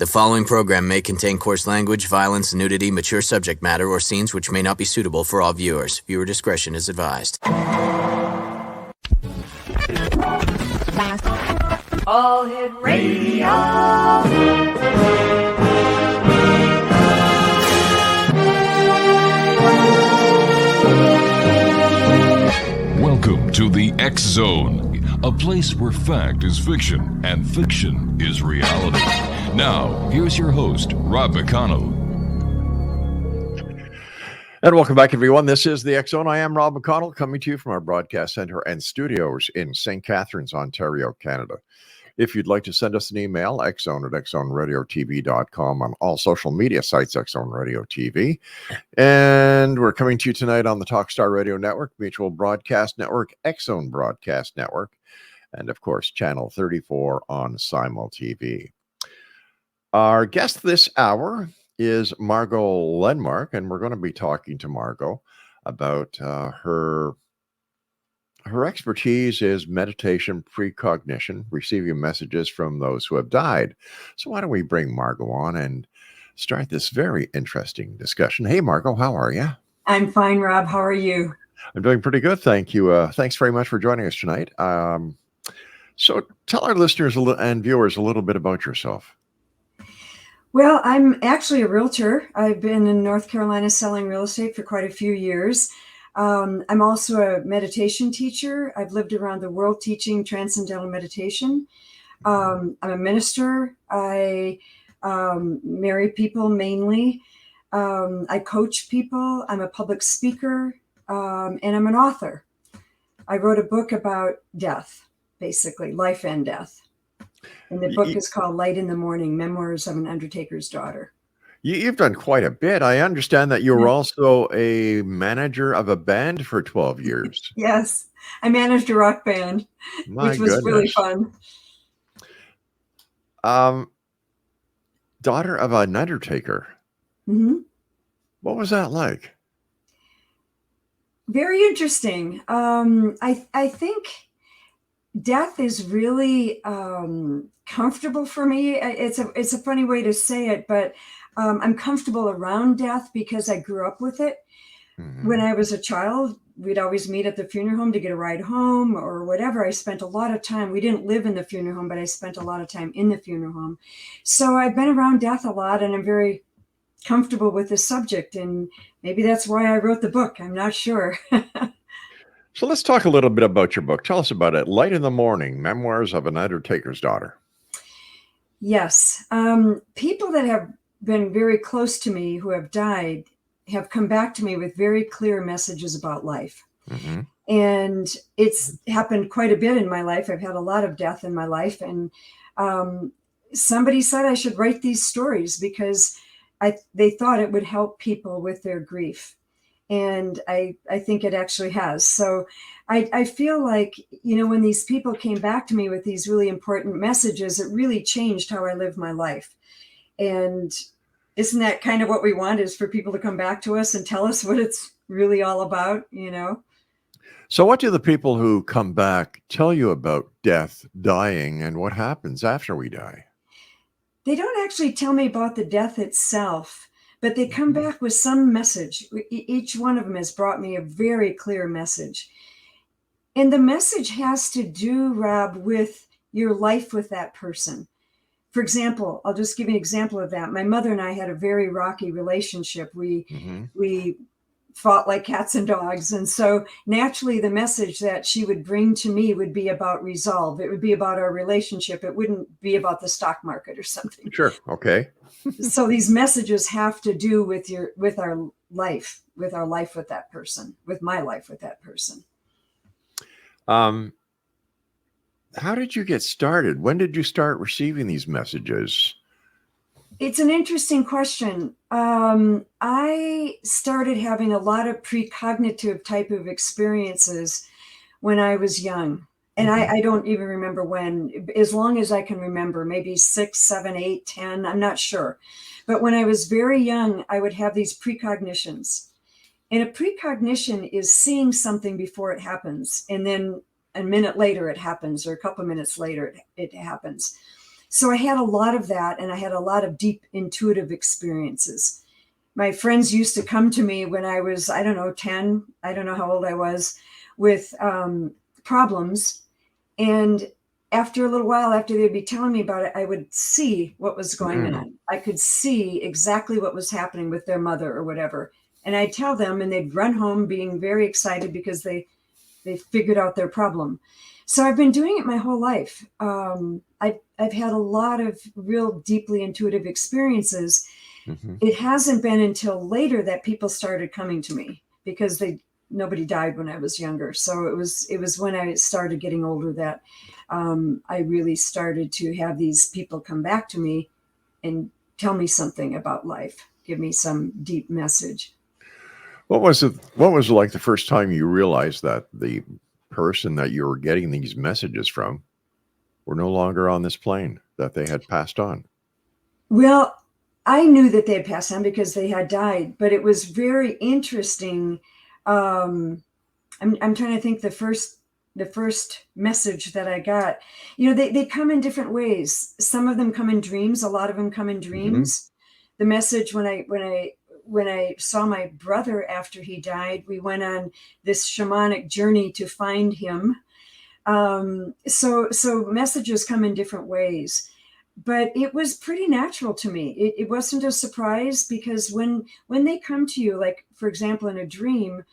The following program may contain coarse language, violence, nudity, mature subject matter, or scenes which may not be suitable for all viewers. Viewer discretion is advised. All Hit Radio. Welcome to the X Zone, a place where fact is fiction and fiction is reality. Now, here's your host, Rob McConnell. And welcome back, everyone. This is the X Zone. I am Rob McConnell, coming to you from our broadcast center and studios in St. Catharines, Ontario, Canada. If you'd like to send us an email, xzone@xzoneradiotv.com, on all social media sites, Xzone Radio TV. And we're coming to you tonight on the Talkstar Radio Network, Mutual Broadcast Network, Xzone Broadcast Network, and of course, Channel 34 on Simul TV. Our guest this hour is MARGO LENMARK, and we're going to be talking to MARGO about her expertise is meditation precognition, receiving messages from those who have died. So why don't we bring MARGO on and start this very interesting discussion. Hey, MARGO, how are you? I'm fine, Rob. How are you? I'm doing pretty good, thank you. Thanks very much for joining us tonight. So tell our listeners and viewers a little bit about yourself. Well, I'm actually a realtor. I've been in North Carolina selling real estate for quite a few years. I'm also a meditation teacher. I've lived around the world teaching transcendental meditation. I'm a minister. I marry people mainly. I coach people. I'm a public speaker, and I'm an author. I wrote a book about death, basically, life and death. And the book is called Light in the Mourning, Memoirs of an Undertaker's Daughter. You've done quite a bit. I understand that you were also a manager of a band for 12 years. Yes, I managed a rock band, which was really fun. Daughter of an undertaker. Mm-hmm. What was that like? Very interesting. I think death is really comfortable for me. It's a funny way to say it, but I'm comfortable around death because I grew up with it. Mm-hmm. When I was a child, we'd always meet at the funeral home to get a ride home or whatever. I spent a lot of time. We didn't live in the funeral home, but I spent a lot of time in the funeral home. So I've been around death a lot, and I'm very comfortable with the subject. And maybe that's why I wrote the book. I'm not sure. So let's talk a little bit about your book. Tell us about it. Light in the Mourning, Memoirs of an Undertaker's Daughter. Yes. People that have been very close to me who have died have come back to me with very clear messages about life. Mm-hmm. And it's happened quite a bit in my life. I've had a lot of death in my life. And somebody said I should write these stories because they thought it would help people with their grief. And I think it actually has. So I feel like, when these people came back to me with these really important messages, it really changed how I live my life. And isn't that kind of what we want, is for people to come back to us and tell us what it's really all about, So what do the people who come back tell you about death, dying, and what happens after we die? They don't actually tell me about the death itself, but they come back with some message. Each one of them has brought me a very clear message. And the message has to do, Rob, with your life with that person. For example, I'll just give you an example of that. My mother and I had a very rocky relationship. We fought like cats and dogs. And so naturally, the message that she would bring to me would be about resolve. It would be about our relationship. It wouldn't be about the stock market or something. Sure. Okay. So these messages have to do with our life with that person, with my life with that person. How did you get started? When did you start receiving these messages? It's an interesting question. I started having a lot of precognitive type of experiences when I was young. And I don't even remember when, as long as I can remember, maybe 6, 7, 8, 10, I'm not sure. But when I was very young, I would have these precognitions. And a precognition is seeing something before it happens. And then a minute later it happens, or a couple of minutes later it happens. So I had a lot of that, and I had a lot of deep intuitive experiences. My friends used to come to me when I was, I don't know, 10, I don't know how old I was, with problems. And after a little while, after they'd be telling me about it, I would see what was going on. I could see exactly what was happening with their mother or whatever. And I'd tell them, and they'd run home being very excited because they figured out their problem. So I've been doing it my whole life. I've had a lot of real deeply intuitive experiences. It hasn't been until later that people started coming to me, because nobody died when I was younger. So it was when I started getting older that I really started to have these people come back to me and tell me something about life, give me some deep message. What was it like the first time you realized that the person that you were getting these messages from were no longer on this plane, that they had passed on? Well, I knew that they had passed on because they had died, but it was very interesting. I'm trying to think the first message that I got. They come in different ways. Some of them come in dreams. A lot of them come in dreams. The message when I saw my brother after he died, we went on this shamanic journey to find him. So messages come in different ways. But it was pretty natural to me. It wasn't a surprise, because when they come to you, like, for example, in a dream,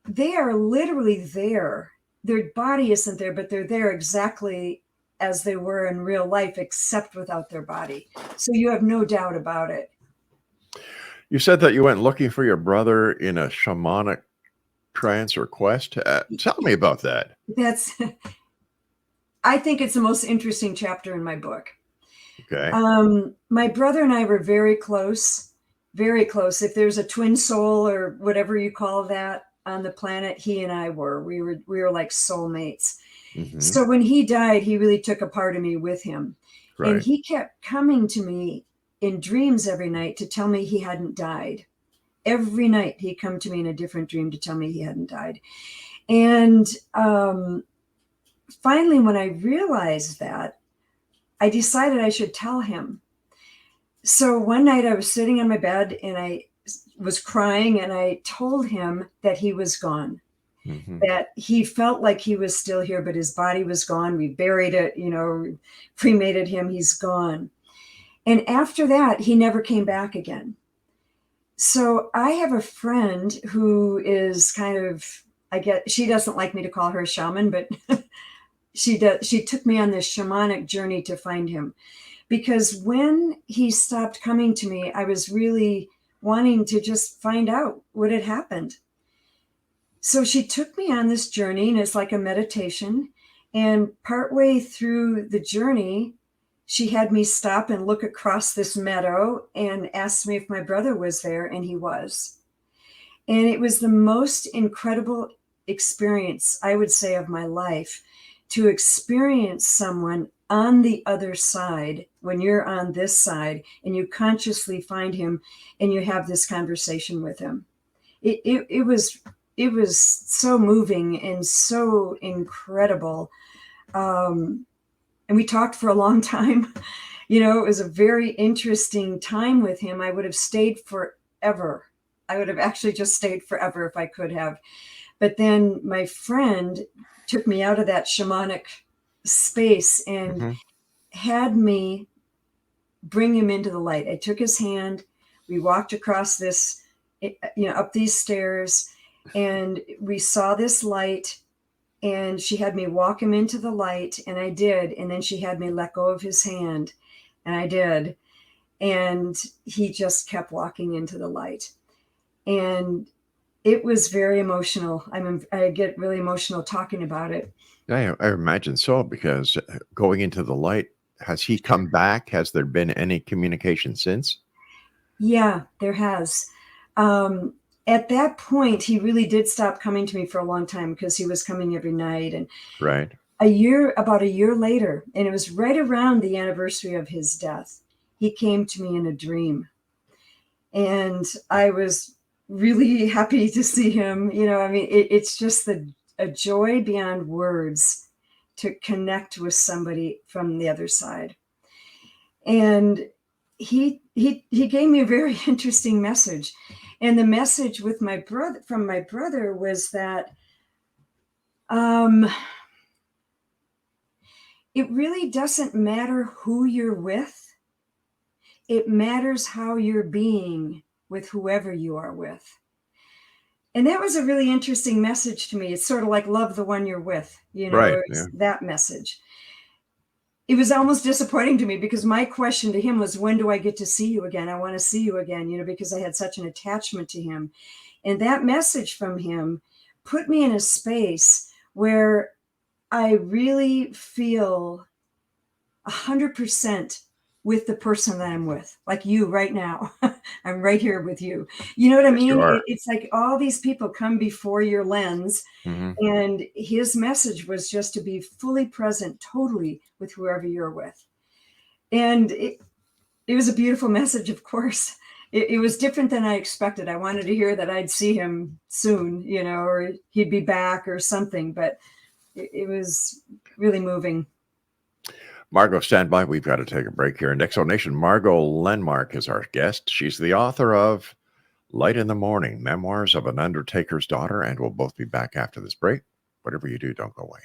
they are literally there. Their body isn't there, but they're there exactly as they were in real life, except without their body. So you have no doubt about it. You said that you went looking for your brother in a shamanic trance or quest. Tell me about that. I think it's the most interesting chapter in my book. Okay. My brother and I were very close, very close. If there's a twin soul or whatever you call that on the planet, he and I were. We were like soulmates. So when he died, he really took a part of me with him. Right. And he kept coming to me in dreams every night to tell me he hadn't died. Every night he'd come to me in a different dream to tell me he hadn't died. And finally, when I realized that, I decided I should tell him. So one night I was sitting on my bed and I was crying, and I told him that he was gone, that he felt like he was still here, but his body was gone. We buried it, cremated him. He's gone. And after that, he never came back again. So I have a friend who is kind of, she doesn't like me to call her a shaman, but she took me on this shamanic journey to find him, because when he stopped coming to me, I was really wanting to just find out what had happened. So she took me on this journey, and it's like a meditation. And partway through the journey, she had me stop and look across this meadow and asked me if my brother was there, and he was. And it was the most incredible experience, I would say, of my life, to experience someone on the other side when you're on this side, and you consciously find him and you have this conversation with him. It was so moving and so incredible. And we talked for a long time. It was a very interesting time with him. I would have stayed forever. I would have actually just stayed forever if I could have. But then my friend took me out of that shamanic space and had me bring him into the light. I took his hand. We walked across this, up these stairs, and we saw this light, and she had me walk him into the light, and I did. And then she had me let go of his hand, and I did. And he just kept walking into the light. And it was very emotional. I get really emotional talking about it. I imagine so, because going into the light, has he come back? Has there been any communication since? Yeah, there has. At that point, he really did stop coming to me for a long time, because he was coming every night. And right. About a year later, and it was right around the anniversary of his death, he came to me in a dream. And I was really happy to see him. It's just a joy beyond words to connect with somebody from the other side. And he gave me a very interesting message. And the message with my brother, from my brother, was that it really doesn't matter who you're with. It matters how you're being with whoever you are with. And that was a really interesting message to me. It's sort of like love the one you're with, you know, Right, it's yeah. that message. It was almost disappointing to me because my question to him was, when do I get to see you again? I want to see you again, you know, because I had such an attachment to him. And that message from him put me in a space where I really feel 100% with the person that I'm with, like you right now. I'm right here with you. You know what I Yes, you mean? are. It's like all these people come before your lens, Mhm. and his message was just to be fully present, totally with whoever you're with. And it was a beautiful message, of course. It was different than I expected. I wanted to hear that I'd see him soon, you know, or he'd be back or something, but it was really moving. Margo, stand by. We've got to take a break here. In Exonation, Margo LENMARK is our guest. She's the author of Light in the Mourning, Memoirs of an Undertaker's Daughter, and we'll both be back after this break. Whatever you do, don't go away.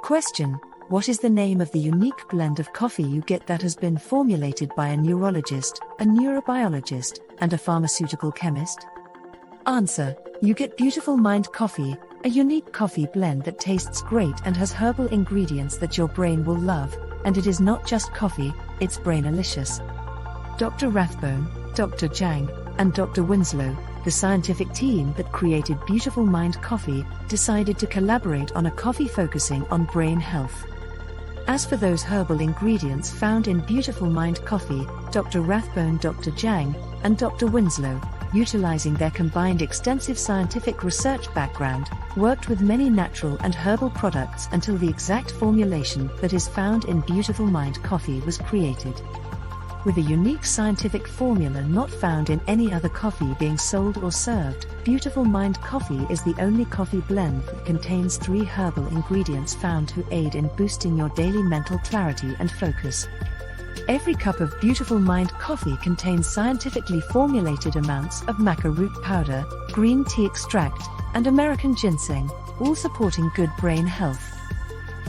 Question: what is the name of the unique blend of coffee you get that has been formulated by a neurologist, a neurobiologist, and a pharmaceutical chemist? Answer: you get Beautiful Mind Coffee, a unique coffee blend that tastes great and has herbal ingredients that your brain will love, and it is not just coffee, it's brainalicious. Dr. Rathbone, Dr. Jang, and Dr. Winslow, the scientific team that created Beautiful Mind Coffee, decided to collaborate on a coffee focusing on brain health. As for those herbal ingredients found in Beautiful Mind Coffee, Dr. Rathbone, Dr. Jang, and Dr. Winslow, utilizing their combined extensive scientific research background, worked with many natural and herbal products until the exact formulation that is found in Beautiful Mind Coffee was created. With a unique scientific formula not found in any other coffee being sold or served, Beautiful Mind Coffee is the only coffee blend that contains 3 herbal ingredients found to aid in boosting your daily mental clarity and focus. Every cup of Beautiful Mind Coffee contains scientifically formulated amounts of maca root powder, green tea extract, and American ginseng, all supporting good brain health.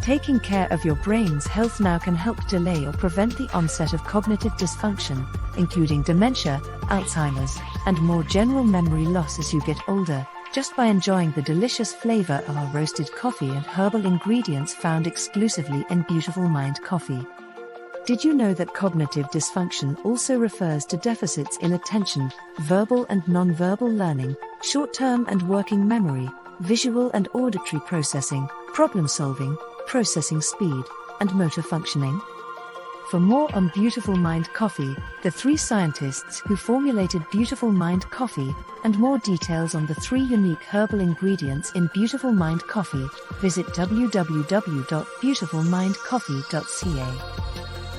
Taking care of your brain's health now can help delay or prevent the onset of cognitive dysfunction, including dementia, Alzheimer's, and more general memory loss as you get older, just by enjoying the delicious flavor of our roasted coffee and herbal ingredients found exclusively in Beautiful Mind Coffee. Did you know that cognitive dysfunction also refers to deficits in attention, verbal and non-verbal learning, short-term and working memory, visual and auditory processing, problem-solving, processing speed, and motor functioning? For more on Beautiful Mind Coffee, the 3 scientists who formulated Beautiful Mind Coffee, and more details on the 3 unique herbal ingredients in Beautiful Mind Coffee, visit www.beautifulmindcoffee.ca.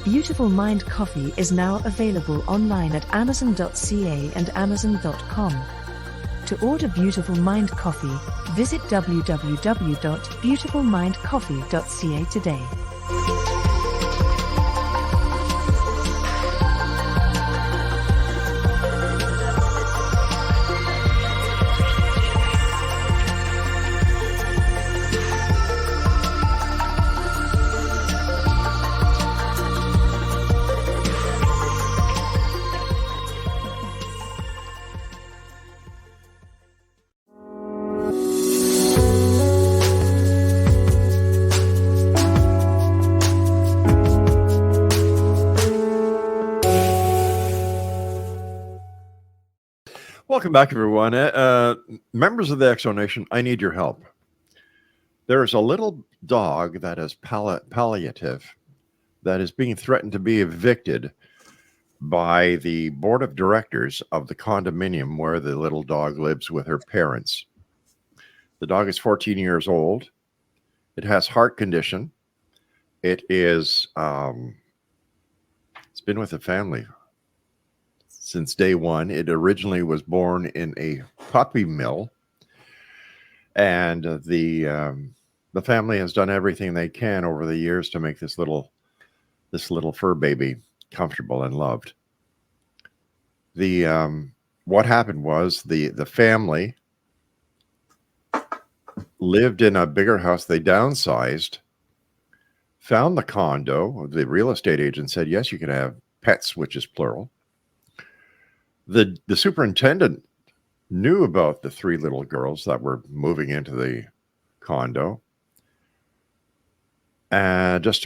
Beautiful Mind Coffee is now available online at amazon.ca and amazon.com. To order Beautiful Mind Coffee, visit www.beautifulmindcoffee.ca today. Welcome back, everyone. Members of the Exonation, I need your help. There is a little dog that is palliative that is being threatened to be evicted by the board of directors of the condominium where the little dog lives with her parents. The dog is 14 years old. It has heart condition. It is, it's been with the family since day one. It originally was born in a puppy mill, and the family has done everything they can over the years to make this little fur baby comfortable and loved. What happened was the family lived in a bigger house. They downsized, found the condo. The real estate agent said, yes, you can have pets, which is plural. The superintendent knew about the 3 little girls that were moving into the condo. And just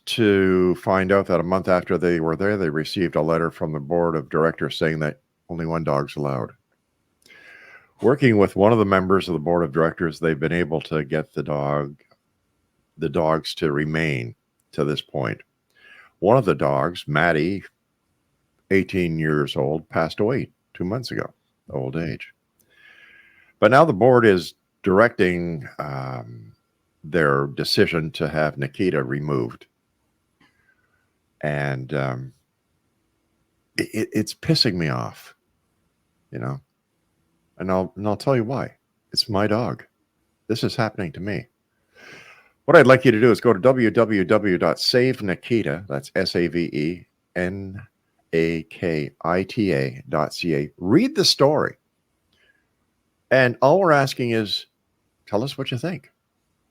to find out that a month after they were there, they received a letter from the board of directors saying that only 1 dog's allowed. Working with one of the members of the board of directors, they've been able to get the dogs to remain to this point. One of the dogs, Maddie, 18 years old, passed away 2 months ago, old age. But now the board is directing their decision to have Nikita removed. And it's pissing me off, you know. And I'll tell you why. It's my dog. This is happening to me. What I'd like you to do is go to www.savenikita, that's SAVENAKITA.ca. Read the story. And all we're asking is, tell us what you think.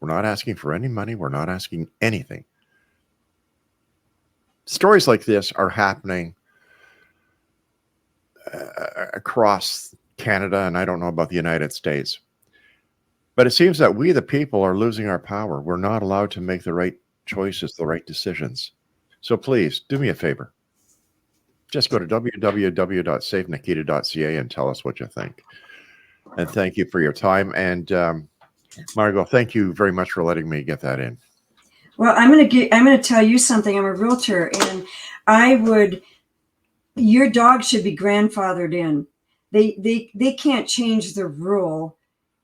We're not asking for any money. We're not asking anything. Stories like this are happening across Canada, and I don't know about the United States. But it seems that we, the people, are losing our power. We're not allowed to make the right choices, the right decisions. So please, do me a favor. Just go to www.savenikita.ca and tell us what you think. And thank you for your time. And Margo, thank you very much for letting me get that in. Well, I'm going to tell you something. I'm a realtor, and your dog should be grandfathered in. They can't change the rule.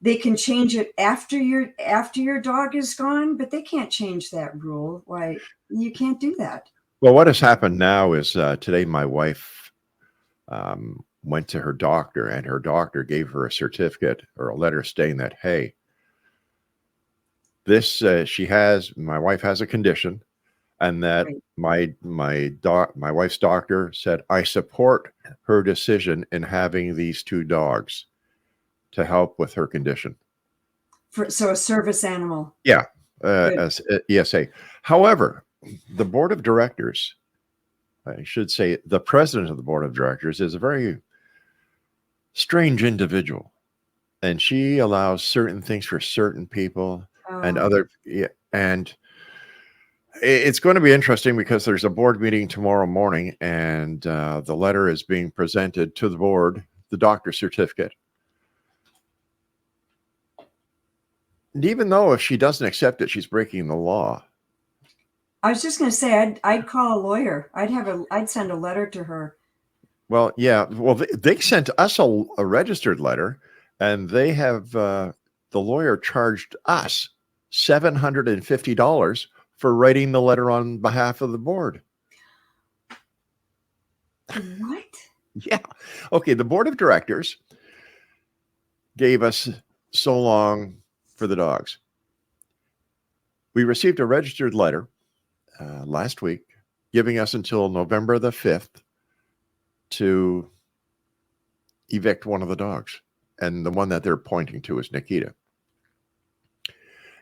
They can change it after your dog is gone, but they can't change that rule. Why, you can't do that. Well, what has happened now is today my wife went to her doctor, and her doctor gave her a certificate or a letter stating that, hey, this my wife has a condition, and that right. my wife's doctor said, I support her decision in having these 2 dogs to help with her condition. So a service animal. Yeah, ESA. However, the board of directors, I should say the president of the board of directors, is a very strange individual. And she allows certain things for certain people and other. And it's going to be interesting because there's a board meeting tomorrow morning, and the letter is being presented to the board, the doctor's certificate. And even though if she doesn't accept it, she's breaking the law. I was just going to say, I'd call a lawyer. I'd send a letter to her. Well, yeah. Well, they sent us a registered letter, and they have the lawyer charged us $750 for writing the letter on behalf of the board. What? Yeah. Okay. The board of directors gave us so long for the dogs. We received a registered letter last week giving us until November the 5th to evict one of the dogs. And the one that they're pointing to is Nikita.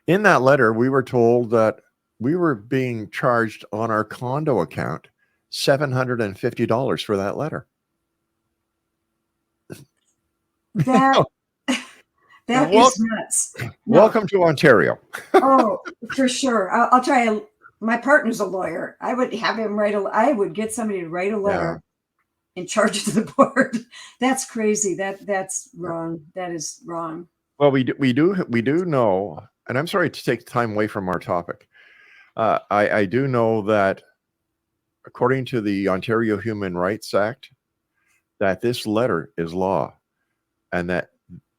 In that letter, we were told that we were being charged on our condo account $750 for that letter. That is nuts. No. Welcome to Ontario. Oh, for sure. I'll try. My partner's a lawyer. I would have him I would get somebody to write a letter and charge it to the board. That's crazy. That's wrong. That is wrong. Well, we do know, and I'm sorry to take time away from our topic. I do know that according to the Ontario Human Rights Act, that this letter is law, and that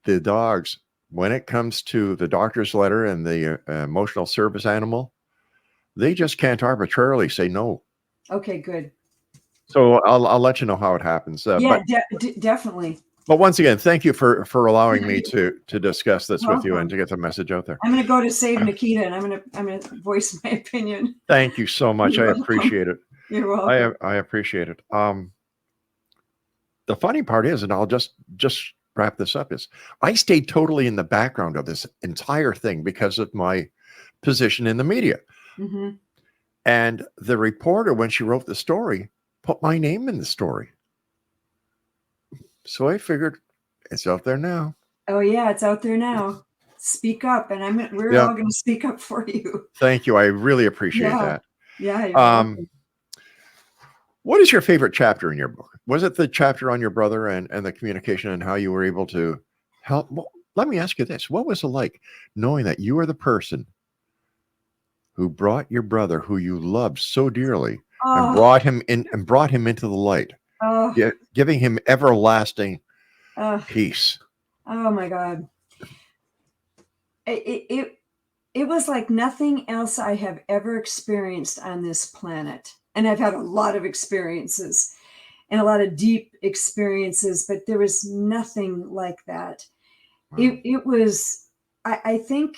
the dogs when it comes to the doctor's letter and the emotional service animal, they just can't arbitrarily say no. Okay, good. So I'll let you know how it happens. Yeah, definitely. But once again, thank you for allowing me to discuss this with you and to get the message out there. I'm going to go to Save Nikita, and I'm going to voice my opinion. Thank you so much. I appreciate it. You're welcome. I appreciate it. The funny part is, and I'll just wrap this up, is I stayed totally in the background of this entire thing because of my position in the media. Mm-hmm. And the reporter, when she wrote the story, put my name in the story. So I figured it's out there now. Oh yeah, it's out there now. Speak up, and we're all going to speak up for you. Thank you. I really appreciate that. Yeah. You're welcome. What is your favorite chapter in your book? Was it the chapter on your brother and the communication and how you were able to help? Well, let me ask you this. What was it like knowing that you were the person who brought your brother, who you loved so dearly, and brought him into the light, giving him everlasting peace? Oh my God. It was like nothing else I have ever experienced on this planet. And I've had a lot of experiences and a lot of deep experiences, but there was nothing like that. Wow. It was, I think,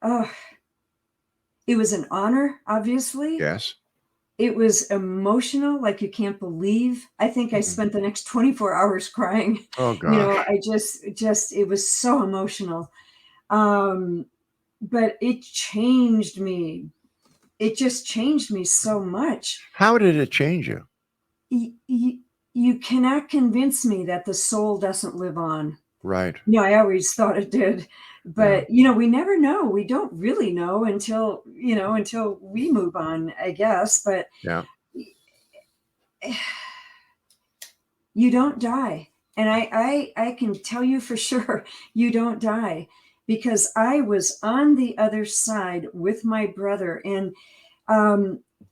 it was an honor, obviously. Yes. It was emotional, like you can't believe. I think I spent the next 24 hours crying. Oh, gosh. I just, it was so emotional. But it changed me. It just changed me so much. How did it change you? You cannot convince me that the soul doesn't live on. Right. I always thought it did. But, we never know. We don't really know until we move on, I guess. But you don't die. And I can tell you for sure, you don't die. Because I was on the other side with my brother, and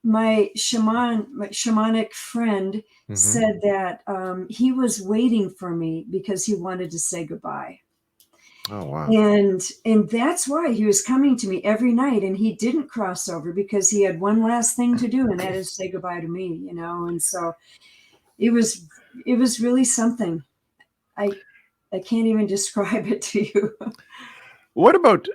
my shamanic friend said that he was waiting for me because he wanted to say goodbye. Oh, wow. And that's why he was coming to me every night, and he didn't cross over because he had one last thing to do, and that is say goodbye to me, And so it was really something. I can't even describe it to you. What about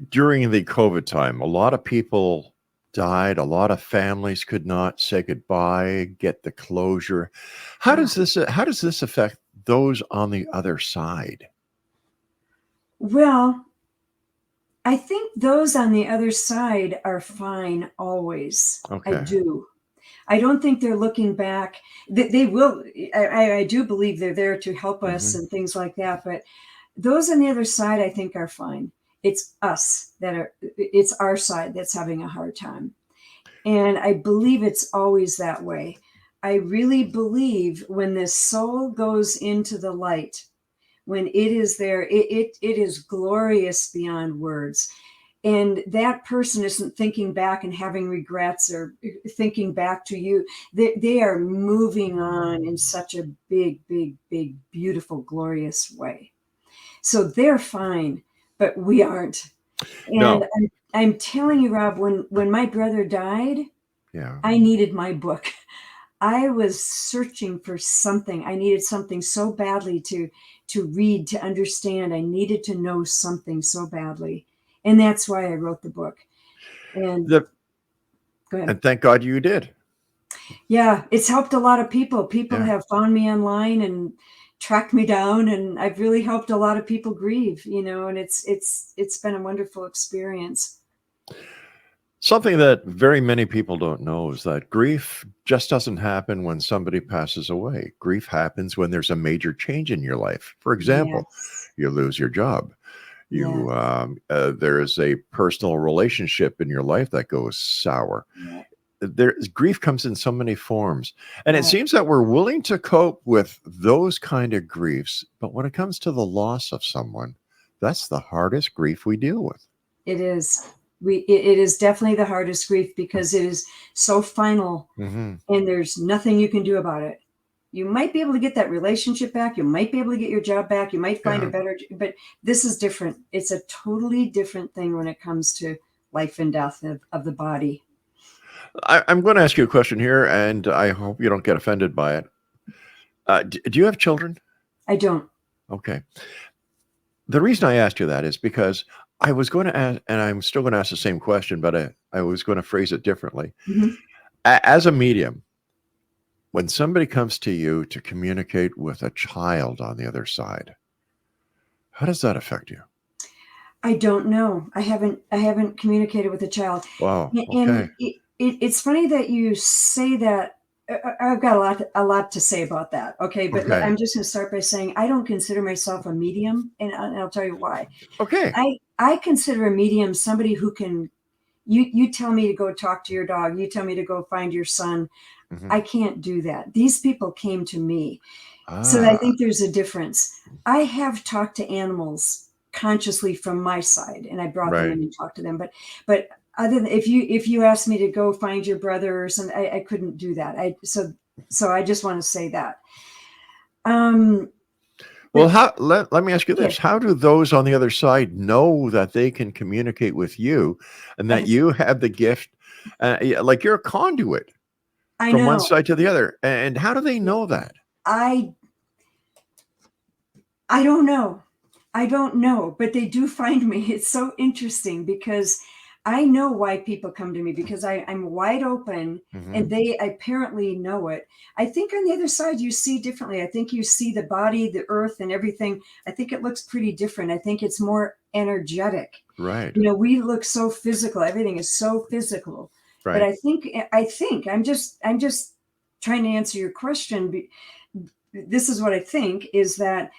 during the COVID time? A lot of people died. A lot of families could not say goodbye, get the closure. How does this affect those on the other side? Well, I think those on the other side are fine always. Okay. I do. I don't think they're looking back. They will. I do believe they're there to help us and things like that. But those on the other side, I think, are fine. It's us it's our side that's having a hard time. And I believe it's always that way. I really believe when this soul goes into the light, when it is there, it is glorious beyond words. And that person isn't thinking back and having regrets or thinking back to you. They are moving on in such a big, big, big, beautiful, glorious way. So they're fine, but we aren't. And no. I'm telling you, Rob, when my brother died, I needed my book. I was searching for something. I needed something so badly to read, to understand. I needed to know something so badly. And that's why I wrote the book. And go ahead. And thank God you did. Yeah, it's helped a lot of people. People have found me online and tracked me down, and I've really helped a lot of people grieve, and it's been a wonderful experience. Something that very many people don't know is that grief just doesn't happen when somebody passes away. Grief happens when there's a major change in your life. For example, you lose your job. There is a personal relationship in your life that goes sour. Grief comes in so many forms, and it seems that we're willing to cope with those kind of griefs, but when it comes to the loss of someone, that's the hardest grief we deal with. It is. It is definitely the hardest grief because it is so final, and there's nothing you can do about it. You might be able to get that relationship back. You might be able to get your job back. You might find a better, but this is different. It's a totally different thing when it comes to life and death of the body. I'm going to ask you a question here, and I hope you don't get offended by it. Do you have children? I don't. Okay. The reason I asked you that is because I was going to ask, and I'm still going to ask the same question, but I was going to phrase it differently. Mm-hmm. As a medium, when somebody comes to you to communicate with a child on the other side, how does that affect you? I don't know. I haven't communicated with a child. Wow. Okay. And it's funny that you say that. I've got a lot to say about that. Okay. But I'm just going to start by saying I don't consider myself a medium, and I'll tell you why. Okay. I consider a medium somebody who can, you tell me to go talk to your dog. You tell me to go find your son. Mm-hmm. I can't do that. These people came to me. So I think there's a difference. I have talked to animals consciously from my side, and I brought them in and talked to them. But other than if you asked me to go find your brother or something, I couldn't do that. So I just want to say that. Well, let me ask you this. How do those on the other side know that they can communicate with you and that you have the gift? Like you're a conduit from one side to the other. And how do they know that? I don't know. I don't know, but they do find me. It's so interesting because I know why people come to me, because I'm wide open, and they apparently know it. I think on the other side, you see differently. I think you see the body, the earth, and everything. I think it looks pretty different. I think it's more energetic. Right. We look so physical. Everything is so physical. Right. But I think I'm just trying to answer your question. This is what I think is that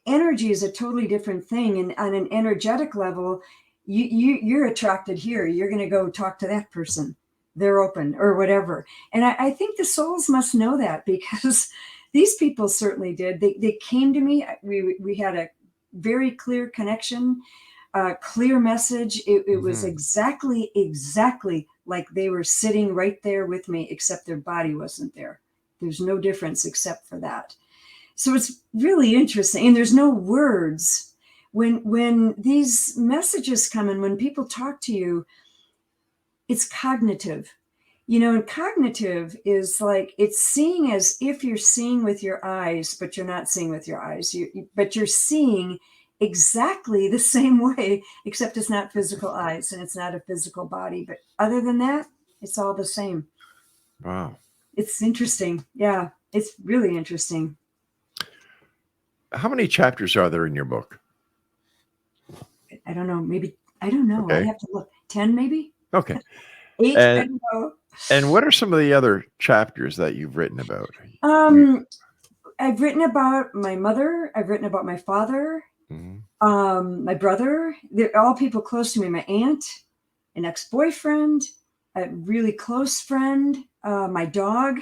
energy is a totally different thing. And on an energetic level, you're attracted here. You're going to go talk to that person. They're open or whatever. And I think the souls must know that, because these people certainly did. They came to me. We had a very clear connection, clear message. It was exactly like they were sitting right there with me, except their body wasn't there. There's no difference except for that. So it's really interesting. And there's no words. When these messages come in, when people talk to you, it's cognitive. And cognitive is like, it's seeing as if you're seeing with your eyes, but you're not seeing with your eyes. But you're seeing exactly the same way, except it's not physical eyes and it's not a physical body. But other than that, it's all the same. Wow. It's interesting. Yeah, it's really interesting. How many chapters are there in your book? I don't know. Maybe, I don't know. Okay. I have to look. 10 maybe? Okay. 8, I don't know. And what are some of the other chapters that you've written about? I've written about my mother. I've written about my father, my brother. They're all people close to me. My aunt, an ex-boyfriend, a really close friend, my dog.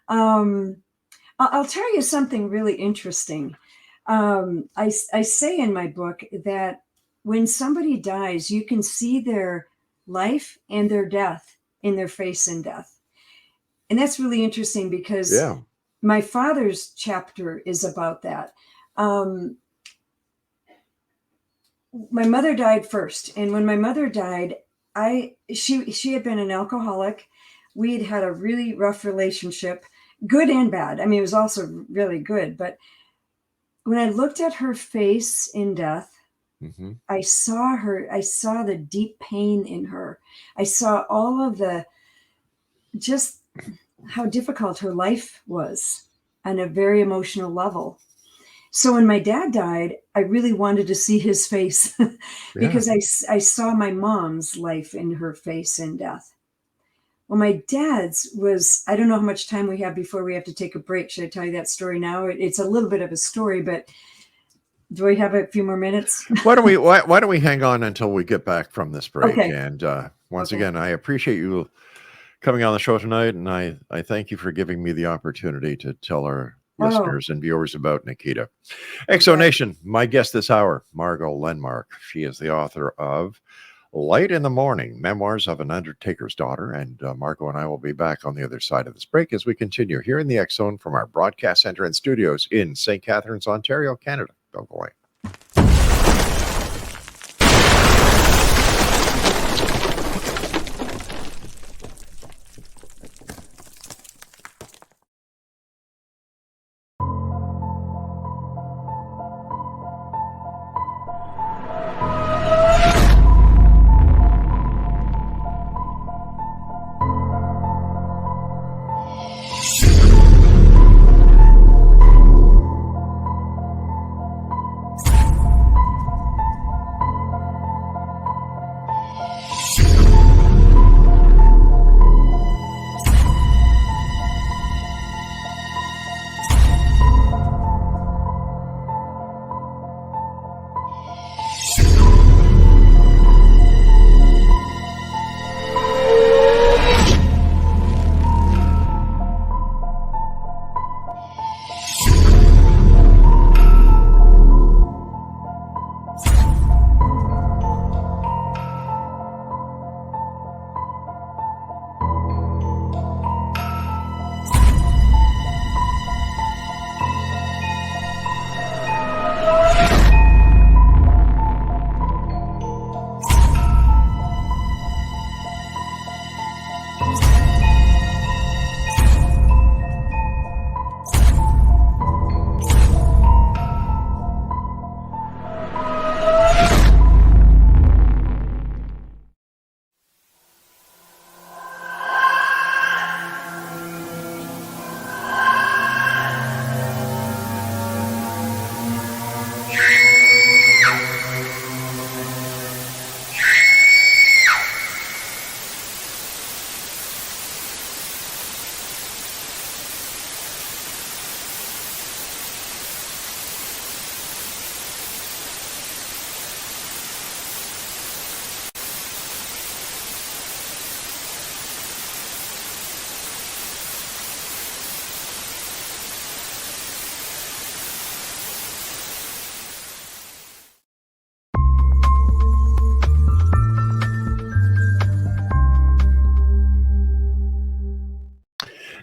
I'll tell you something really interesting. I say in my book that when somebody dies, you can see their life and their death in their face in death. And that's really interesting because my father's chapter is about that. My mother died first. And when my mother died, she had been an alcoholic. We'd had a really rough relationship, good and bad. I mean, it was also really good. But when I looked at her face in death, I saw the deep pain in her. I saw all of just how difficult her life was on a very emotional level. So when my dad died, I really wanted to see his face because I saw my mom's life in her face in death. Well, my dad's was, I don't know how much time we have before we have to take a break. Should I tell you that story now? It's a little bit of a story, but do we have a few more minutes? Why don't we hang on until we get back from this break? Okay. And once again, I appreciate you coming on the show tonight, and I thank you for giving me the opportunity to tell our listeners and viewers about Nikita. Exo Nation, my guest this hour, MARGO LENMARK. She is the author of Light in the Morning, Memoirs of an Undertaker's Daughter. And Margo and I will be back on the other side of this break as we continue here in the X Zone from our broadcast center and studios in St. Catharines, Ontario, Canada. Don't go away.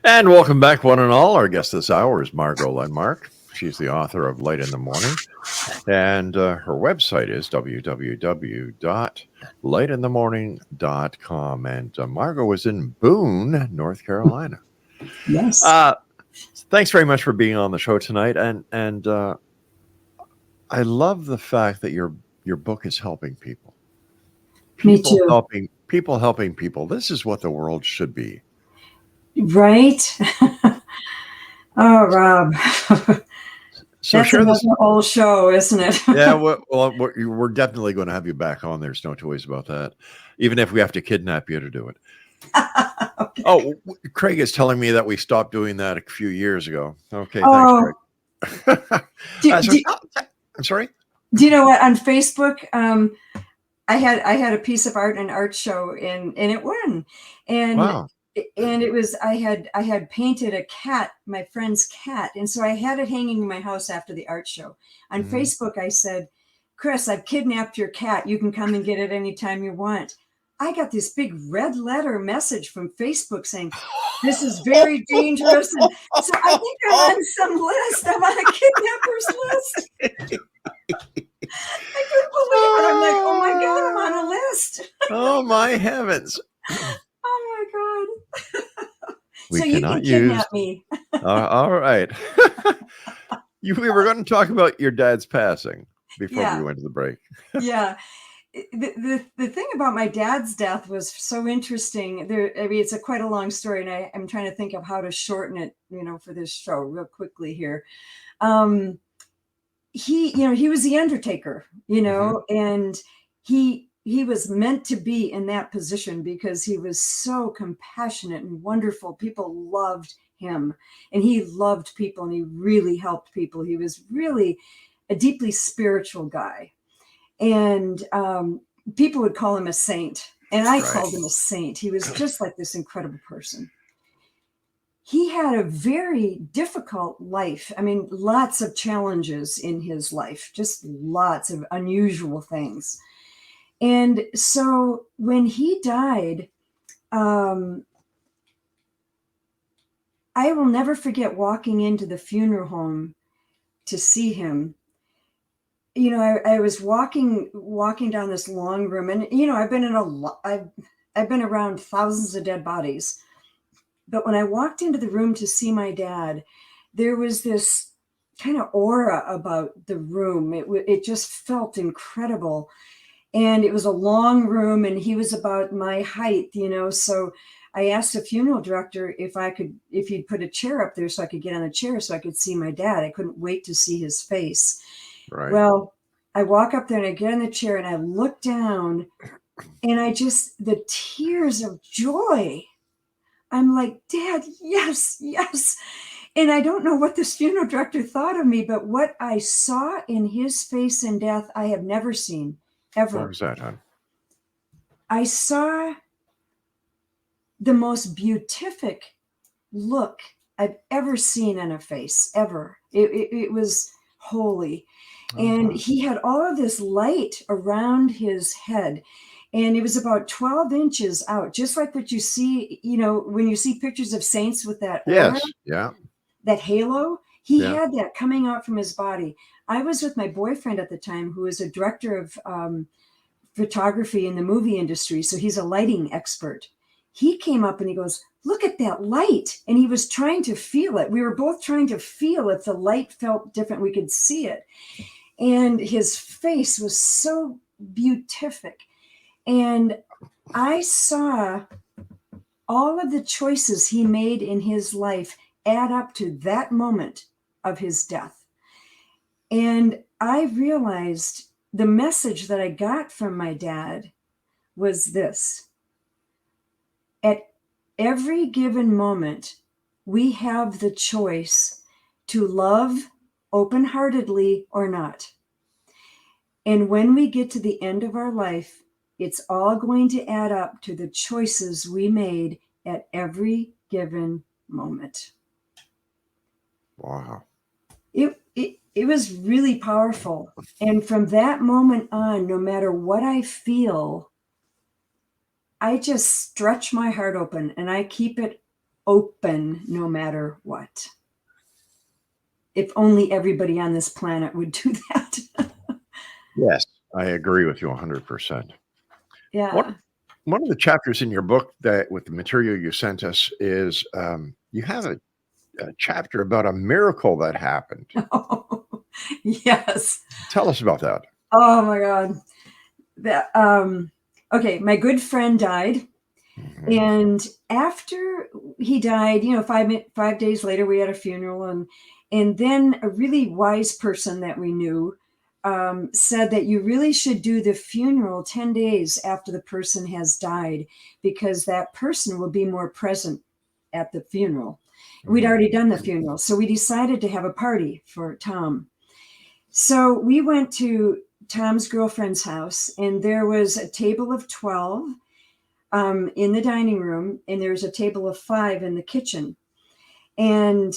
And welcome back, one and all. Our guest this hour is Margo LENMARK. She's the author of Light in the Morning. And her website is www.lightinthemorning.com. And Margo is in Boone, North Carolina. Yes. Thanks very much for being on the show tonight. And I love the fact that your book is helping people. Me too. Helping people. This is what the world should be. Right? Oh, Rob. So that's share another this whole show, isn't it? Yeah, well, we're definitely going to have you back on. There's no two ways about that. Even if we have to kidnap you to do it. Okay. Oh, Craig is telling me that we stopped doing that a few years ago. Okay, thanks, Craig. I'm sorry? Do you know what? On Facebook, I had a piece of art in an art show and it won. And wow. And it was I had painted a cat, my friend's cat, and so I had it hanging in my house after the art show. On Facebook, I said, "Chris, I've kidnapped your cat. You can come and get it anytime you want." I got this big red letter message from Facebook saying, "This is very dangerous." And so I think I'm on some list. I'm on a kidnapper's list. I couldn't believe it. I'm like, "Oh my God, I'm on a list." Oh my heavens. Oh my God. We so you can kidnap me. All right. We were going to talk about your dad's passing before we went to the break. Yeah. The thing about my dad's death was so interesting. It's quite a long story, and I'm trying to think of how to shorten it, for this show real quickly here. He was the undertaker, and he was meant to be in that position because he was so compassionate and wonderful. People loved him, and he loved people, and he really helped people. He was really a deeply spiritual guy. And people would call him a saint. And I called him a saint. He was just like this incredible person. He had a very difficult life. I mean, lots of challenges in his life, just lots of unusual things. And so when he died, I will never forget walking into the funeral home to see him. You know, I was walking down this long room, and you know, I've been in a lot. I've been around thousands of dead bodies, but when I walked into the room to see my dad, there was this kind of aura about the room. It just felt incredible, and it was a long room, and he was about my height, you know. So I asked the funeral director if he'd put a chair up there so I could get on the chair so I could see my dad. I couldn't wait to see his face. Right. Well, I walk up there and I get in the chair and I look down, and the tears of joy. I'm like, Dad, yes, yes. And I don't know what this funeral director thought of me, but what I saw in his face in death, I have never seen, ever. What was that, hon? I saw the most beatific look I've ever seen on a face, ever. It was holy. And he had all of this light around his head. And it was about 12 inches out, just like what you see, you know, when you see pictures of saints with that aura, Yes. Yeah. that halo. He Yeah. had that coming out from his body. I was with my boyfriend at the time, who was a director of photography in the movie industry. So he's a lighting expert. He came up and he goes, look at that light. And he was trying to feel it. We were both trying to feel if the light felt different. We could see it. And his face was so beatific. And I saw all of the choices he made in his life add up to that moment of his death. And I realized the message that I got from my dad was this: at every given moment, we have the choice to love open-heartedly or not. And when we get to the end of our life, it's all going to add up to the choices we made at every given moment. Wow. It was really powerful. And from that moment on, no matter what I feel, I just stretch my heart open and I keep it open no matter what. If only everybody on this planet would do that. Yes, I agree with you 100%. Yeah. One of the chapters in your book that with the material you sent us is you have a chapter about a miracle that happened. Oh, yes. Tell us about that. Oh my God. Okay, my good friend died. Mhm. And after he died, you know, 5 days later, we had a funeral, and then a really wise person that we knew said that you really should do the funeral 10 days after the person has died, because that person will be more present at the funeral. We'd already done the funeral, so we decided to have a party for Tom. So we went to Tom's girlfriend's house, and there was a table of 12 in the dining room, and there was a table of 5 in the kitchen. And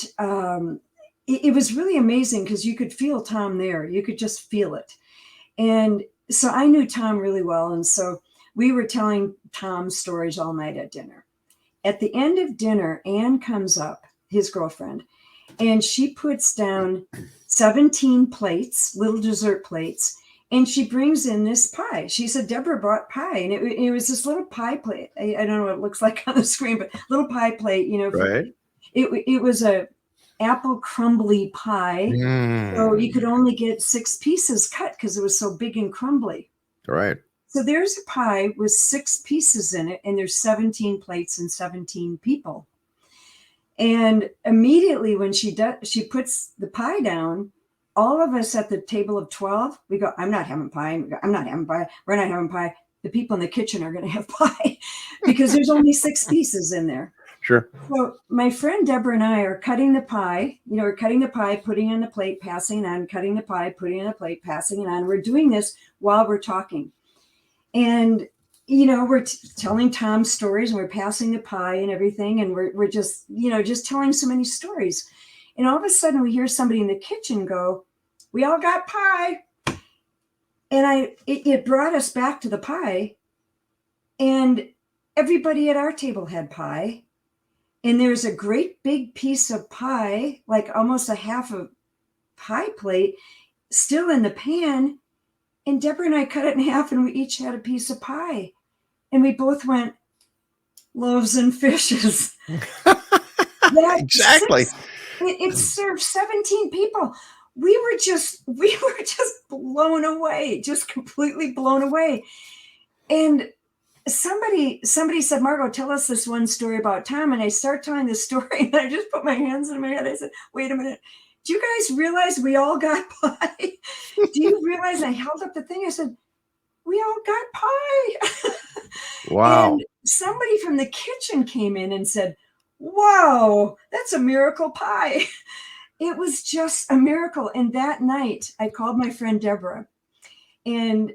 it was really amazing because you could feel Tom there. You could just feel it. And so I knew Tom really well. And so we were telling Tom stories all night at dinner. At the end of dinner, Anne comes up, his girlfriend, and she puts down 17 plates, little dessert plates, and she brings in this pie. She said, Deborah brought pie. And it was this little pie plate. I don't know what it looks like on the screen, but little pie plate, you know. Right. It was a apple crumbly pie. So you could only get 6 pieces cut because it was so big and crumbly. Right. So there's a pie with 6 pieces in it, and there's 17 plates and 17 people. And immediately when she puts the pie down, all of us at the table of 12, we go, I'm not having pie. I'm not having pie. We're not having pie. The people in the kitchen are going to have pie because there's only 6 pieces in there. Sure. So my friend Deborah and I are cutting the pie. You know, we're cutting the pie, putting it on the plate, passing it on, cutting the pie, putting it on the plate, passing it on. We're doing this while we're talking. And, you know, we're telling Tom stories, and we're passing the pie and everything. And we're just, you know, just telling so many stories. And all of a sudden we hear somebody in the kitchen go, we all got pie. And it brought us back to the pie, and everybody at our table had pie. And there's a great big piece of pie, like almost a half a pie plate, still in the pan. And Deborah and I cut it in half, and we each had a piece of pie. And we both went, loaves and fishes. Exactly. It served 17 people. We were just blown away, just completely blown away. And somebody said, Margo, tell us this one story about Tom. And I start telling this story, and I just put my hands in my head. I said, wait a minute. Do you guys realize we all got pie? Do you realize? I held up the thing. I said, we all got pie. Wow. And somebody from the kitchen came in and said, wow, that's a miracle pie. It was just a miracle. And that night I called my friend Deborah, and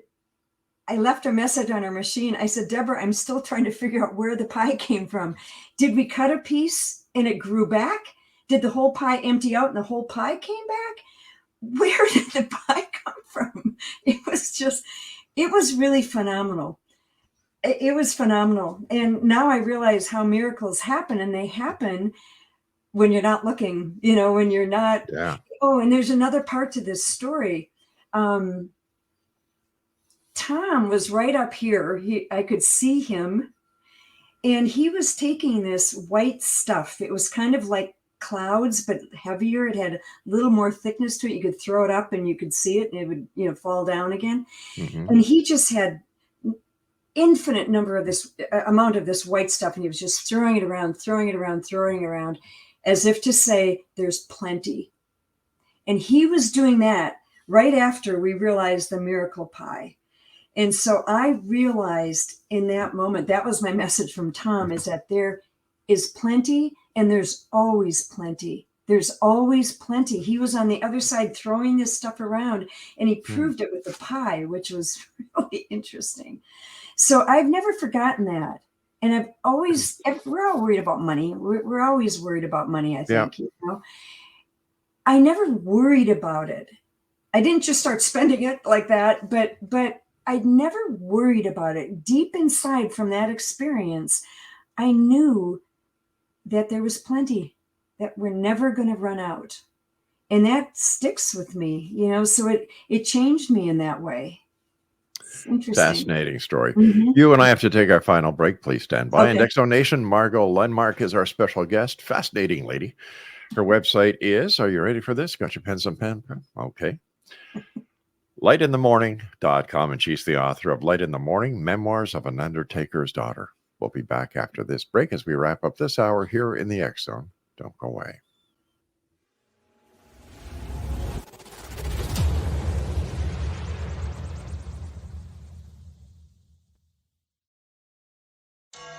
I left a message on her machine. I said, Deborah, I'm still trying to figure out where the pie came from. Did we cut a piece and it grew back? Did the whole pie empty out and the whole pie came back? Where did the pie come from? It was really phenomenal. It was phenomenal. And now I realize how miracles happen, and they happen when you're not looking, when you're not. Yeah. Oh, and there's another part to this story. Tom was right up here. I could see him, and he was taking this white stuff. It was kind of like clouds, but heavier. It had a little more thickness to it. You could throw it up and you could see it, and it would, fall down again. Mm-hmm. And he just had infinite amount of this white stuff, and he was just throwing it around, as if to say, there's plenty. And he was doing that right after we realized the miracle pie. And so I realized in that moment, that was my message from Tom, is that there is plenty, and there's always plenty. There's always plenty. He was on the other side throwing this stuff around, and he proved it with the pie, which was really interesting. So I've never forgotten that. And we're all worried about money. We're always worried about money, I think. Yeah. I never worried about it. I didn't just start spending it like that, but I'd never worried about it. Deep inside from that experience, I knew that there was plenty, that we're never going to run out. And that sticks with me, so it changed me in that way. Interesting. Fascinating story. Mm-hmm. You and I have to take our final break. Please stand by. Okay. And X Zone Nation, Margo LENMARK is our special guest. Fascinating lady. Her website is, are you ready for this? Got your pens and pen? Okay. lightinthemorning.com, and she's the author of Light in the Morning, Memoirs of an Undertaker's Daughter. We'll be back after this break as we wrap up this hour here in the X Zone. Don't go away.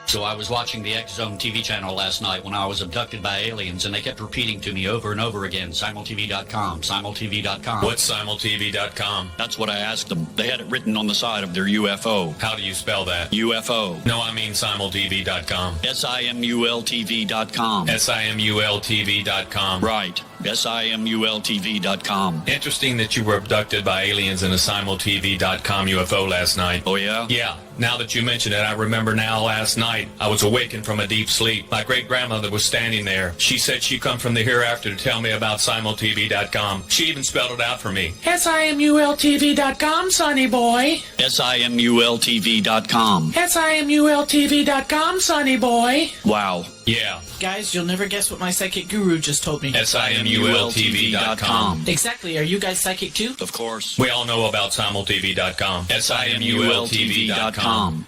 So I was watching the X Zone TV channel last night when I was abducted by aliens, and they kept repeating to me over and over again, simultv.com, simultv.com. What's simultv.com? That's what I asked them. They had it written on the side of their UFO. How do you spell that? UFO. No, I mean simultv.com. simultv.com. simultv.com. Right. simultv.com. Interesting that you were abducted by aliens in a simultv.com UFO last night. Oh, yeah? Yeah. Now that you mention it, I remember now last night I was awakened from a deep sleep. My great-grandmother was standing there. She said she'd come from the hereafter to tell me about simultv.com. She even spelled it out for me. simultv.com, sonny boy. simultv.com. simultv.com, sonny boy. Wow. Yeah. Guys, you'll never guess what my psychic guru just told me. simultv.com. Exactly. Are you guys psychic too? Of course. We all know about simultv.com. simultv.com.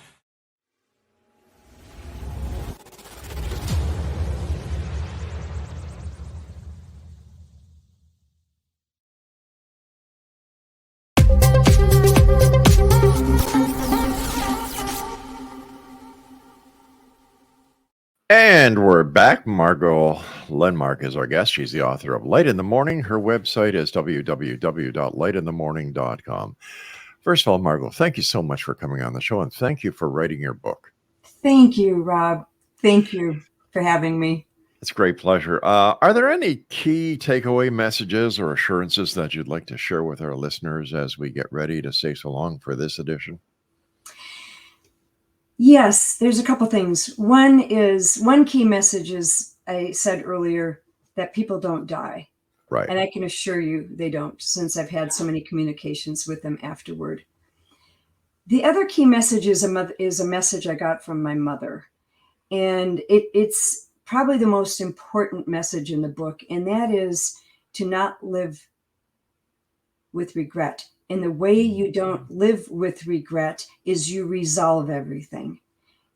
And we're back. Margo LENMARK is our guest. She's the author of Light in the Morning. Her website is www.lightinthemorning.com. First of all, Margo, thank you so much for coming on the show, and thank you for writing your book. Thank you, Rob. Thank you for having me. It's a great pleasure. Are there any key takeaway messages or assurances that you'd like to share with our listeners as we get ready to say so long for this edition? Yes, there's a couple things. One key message is, I said earlier, that people don't die. Right. And I can assure you they don't, since I've had so many communications with them afterward. The other key message is a message I got from my mother. And it's probably the most important message in the book, and that is to not live with regret. And the way you don't live with regret is you resolve everything.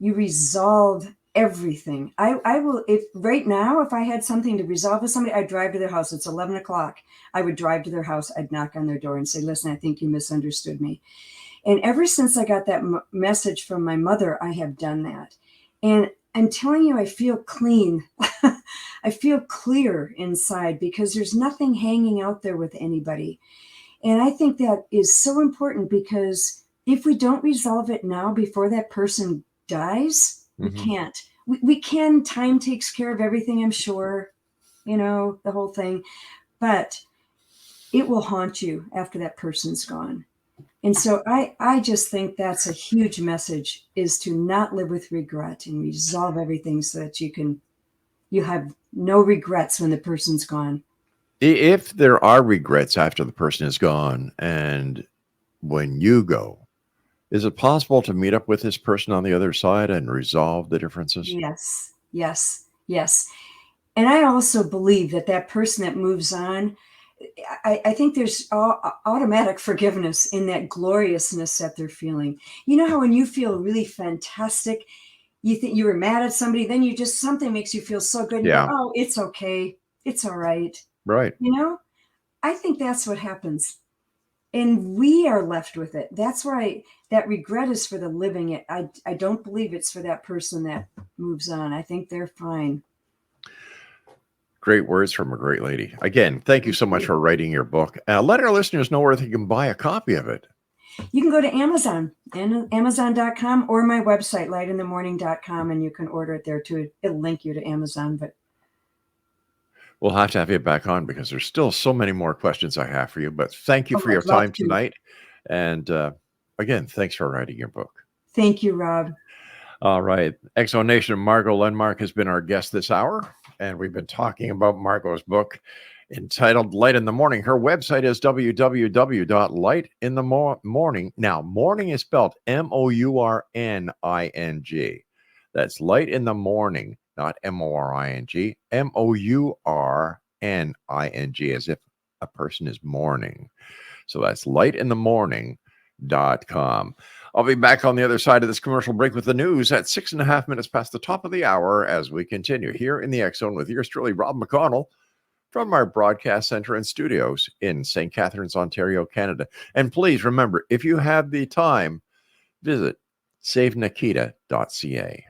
You resolve everything. I will, if right now, if I had something to resolve with somebody, I'd drive to their house. It's 11 o'clock. I would drive to their house. I'd knock on their door and say, listen, I think you misunderstood me. And ever since I got that message from my mother, I have done that. And I'm telling you, I feel clean. I feel clear inside because there's nothing hanging out there with anybody. And I think that is so important because if we don't resolve it now before that person dies, we can't. We can. Time takes care of everything, I'm sure, the whole thing. But it will haunt you after that person's gone. And so I just think that's a huge message, is to not live with regret and resolve everything so that you have no regrets when the person's gone. If there are regrets after the person is gone and when you go, is it possible to meet up with this person on the other side and resolve the differences? Yes. And I also believe that person that moves on, I think there's automatic forgiveness in that gloriousness that they're feeling. You know how when you feel really fantastic, you think you were mad at somebody, then something makes you feel so good. And Yeah. You go, oh, it's okay. It's all right. Right. I think that's what happens. And we are left with it. That's why that regret is for the living. I don't believe it's for that person that moves on. I think they're fine. Great words from a great lady. Again, thank you so much for writing your book. Let our listeners know where they can buy a copy of it. You can go to Amazon, Amazon.com, or my website, lightinthemorning.com, and you can order it there too. It'll link you to Amazon. But we'll have to have you back on because there's still so many more questions I have for you. But thank you for your I'd love time to. tonight. And again, thanks for writing your book. Thank you, Rob. All right. Exo Nation, Margo LENMARK has been our guest this hour. And we've been talking about Margo's book entitled Light in the Morning. Her website is www.lightinthemorning. Now, morning is spelled MOURNING. That's Light in the Morning, not MORING. MOURNING, as if a person is mourning. So that's lightinthemorning.com. I'll be back on the other side of this commercial break with the news at 6.5 minutes past the top of the hour as we continue here in the X Zone with yours truly, Rob McConnell, from our broadcast center and studios in St. Catharines, Ontario, Canada. And please remember, if you have the time, visit savenikita.ca.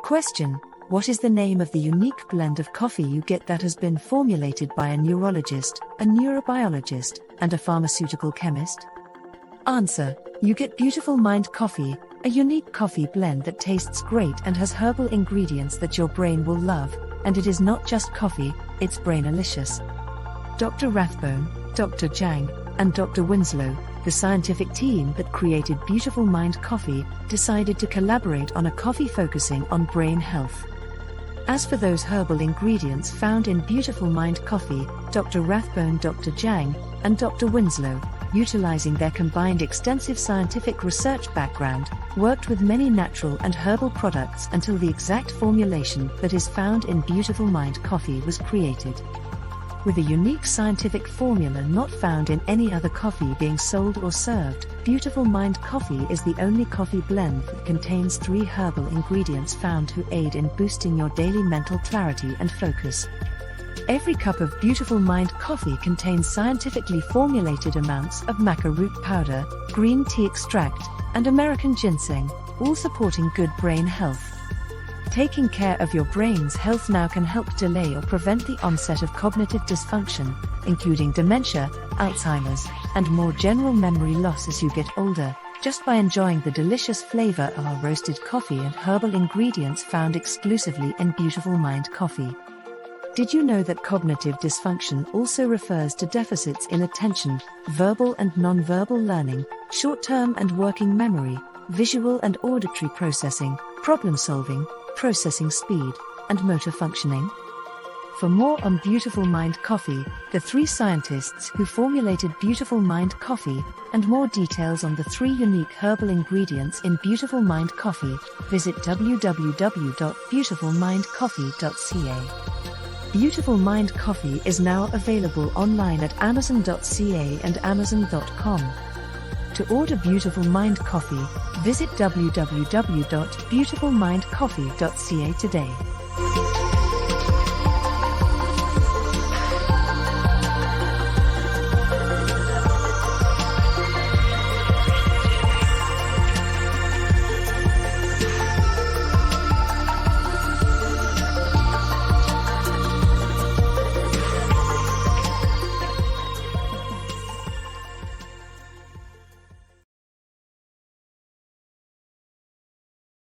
Question: what is the name of the unique blend of coffee you get that has been formulated by a neurologist, a neurobiologist, and a pharmaceutical chemist? Answer: you get Beautiful Mind Coffee, a unique coffee blend that tastes great and has herbal ingredients that your brain will love, and it is not just coffee, it's brainalicious. Dr. Rathbone, Dr. Jang, and Dr. Winslow, the scientific team that created Beautiful Mind Coffee, decided to collaborate on a coffee focusing on brain health. As for those herbal ingredients found in Beautiful Mind Coffee, Dr. Rathbone, Dr. Jang, and Dr. Winslow, utilizing their combined extensive scientific research background, worked with many natural and herbal products until the exact formulation that is found in Beautiful Mind Coffee was created. With a unique scientific formula not found in any other coffee being sold or served, Beautiful Mind Coffee is the only coffee blend that contains 3 herbal ingredients found to aid in boosting your daily mental clarity and focus. Every cup of Beautiful Mind Coffee contains scientifically formulated amounts of maca root powder, green tea extract, and American ginseng, all supporting good brain health. Taking care of your brain's health now can help delay or prevent the onset of cognitive dysfunction, including dementia, Alzheimer's, and more general memory loss as you get older, just by enjoying the delicious flavor of our roasted coffee and herbal ingredients found exclusively in Beautiful Mind Coffee. Did you know that cognitive dysfunction also refers to deficits in attention, verbal and nonverbal learning, short-term and working memory, visual and auditory processing, problem-solving, processing speed, and motor functioning? For more on Beautiful Mind Coffee, the 3 scientists who formulated Beautiful Mind Coffee, and more details on the 3 unique herbal ingredients in Beautiful Mind Coffee, visit www.beautifulmindcoffee.ca. Beautiful Mind Coffee is now available online at amazon.ca and amazon.com. To order Beautiful Mind Coffee, visit www.beautifulmindcoffee.ca today.